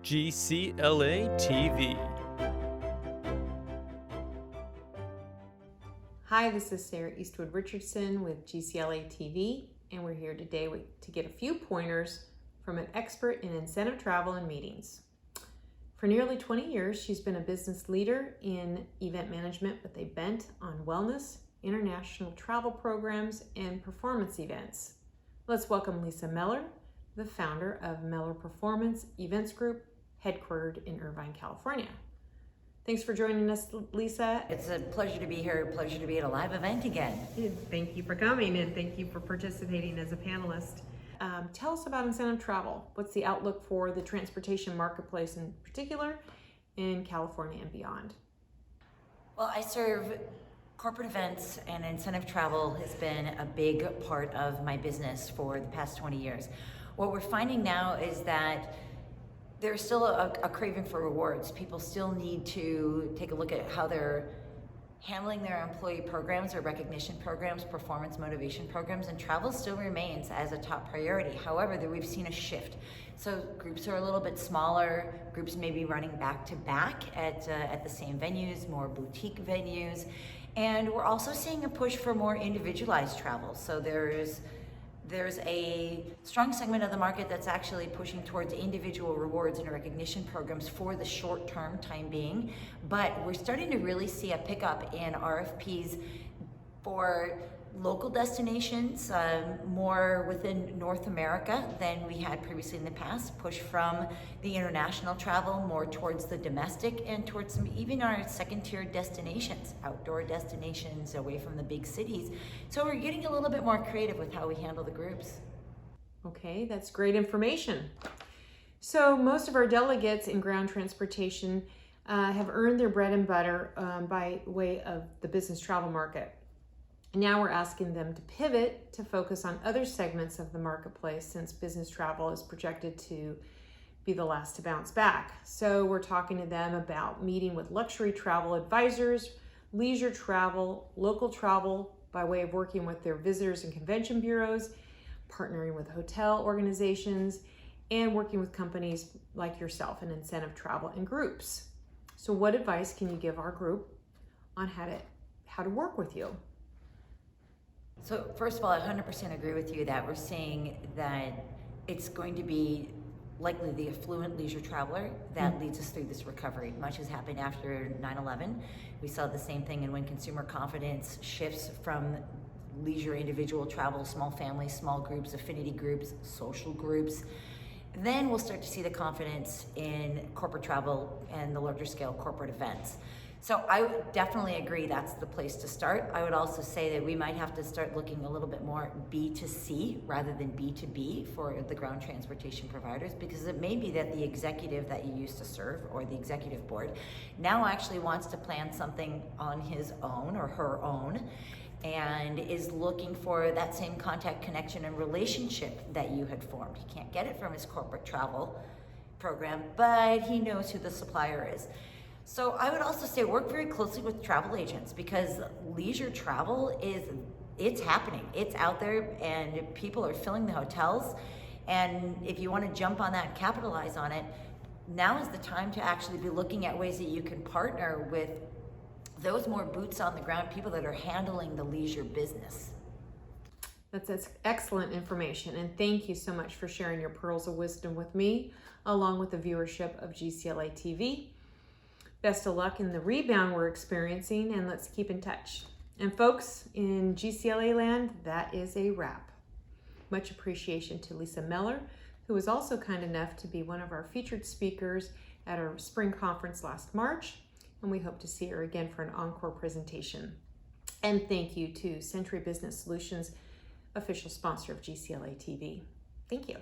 GCLA TV. Hi, this is Sara Eastwood Richardson with GCLA TV, and we're here today to get a few pointers from an expert in incentive travel and meetings. For nearly 20 years, she's been a business leader in event management with a bent on wellness, international travel programs, and performance events. Let's welcome Lisa Meller, the founder of Meller Performance Events Group, headquartered in Irvine, California. Thanks for joining us, Lisa. It's a pleasure to be here, a pleasure to be at a live event again. Thank you for coming, and thank you for participating as a panelist. Tell us about incentive travel. What's the outlook for the transportation marketplace in particular in California and beyond? Well, I serve corporate events, and incentive travel has been a big part of my business for the past 20 years. What we're finding now is that there's still a craving for rewards. People still need to take a look at how they're handling their employee programs or recognition programs, performance motivation programs, and travel still remains as a top priority. However, we've seen a shift. So groups are a little bit smaller, groups may be running back to back at the same venues, more boutique venues, and we're also seeing a push for more individualized travel. So there's a strong segment of the market that's actually pushing towards individual rewards and recognition programs for the short-term time being, but we're starting to really see a pickup in RFPs for local destinations, more within North America than we had previously in the past, push from the international travel more towards the domestic and towards some even our second-tier destinations, outdoor destinations away from the big cities. So we're getting a little bit more creative with how we handle the groups. Okay, that's great information. So most of our delegates in ground transportation have earned their bread and butter by way of the business travel market. Now we're asking them to pivot to focus on other segments of the marketplace, since business travel is projected to be the last to bounce back. So we're talking to them about meeting with luxury travel advisors, leisure travel, local travel by way of working with their visitors and convention bureaus, partnering with hotel organizations, and working with companies like yourself in incentive travel and groups. So what advice can you give our group on how to work with you? So first of all, I 100% agree with you that we're seeing that it's going to be likely the affluent leisure traveler that leads us through this recovery. Much has happened after 9/11. We saw the same thing, and when consumer confidence shifts from leisure individual travel, small families, small groups, affinity groups, social groups, then we'll start to see the confidence in corporate travel and the larger scale corporate events. So I would definitely agree that's the place to start. I would also say that we might have to start looking a little bit more B2C rather than B2B for the ground transportation providers, because it may be that the executive that you used to serve or the executive board now actually wants to plan something on his own or her own and is looking for that same contact, connection, and relationship that you had formed. He can't get it from his corporate travel program, but he knows who the supplier is. So I would also say work very closely with travel agents, because leisure travel it's happening. It's out there and people are filling the hotels. And if you want to jump on that and capitalize on it, now is the time to actually be looking at ways that you can partner with those more boots on the ground people that are handling the leisure business. That's excellent information, and thank you so much for sharing your pearls of wisdom with me, along with the viewership of GCLA TV. Best of luck in the rebound we're experiencing, and let's keep in touch. And folks, in GCLA land, that is a wrap. Much appreciation to Lisa Meller, who was also kind enough to be one of our featured speakers at our spring conference last March, and we hope to see her again for an encore presentation. And thank you to Century Business Solutions, official sponsor of GCLA TV. Thank you.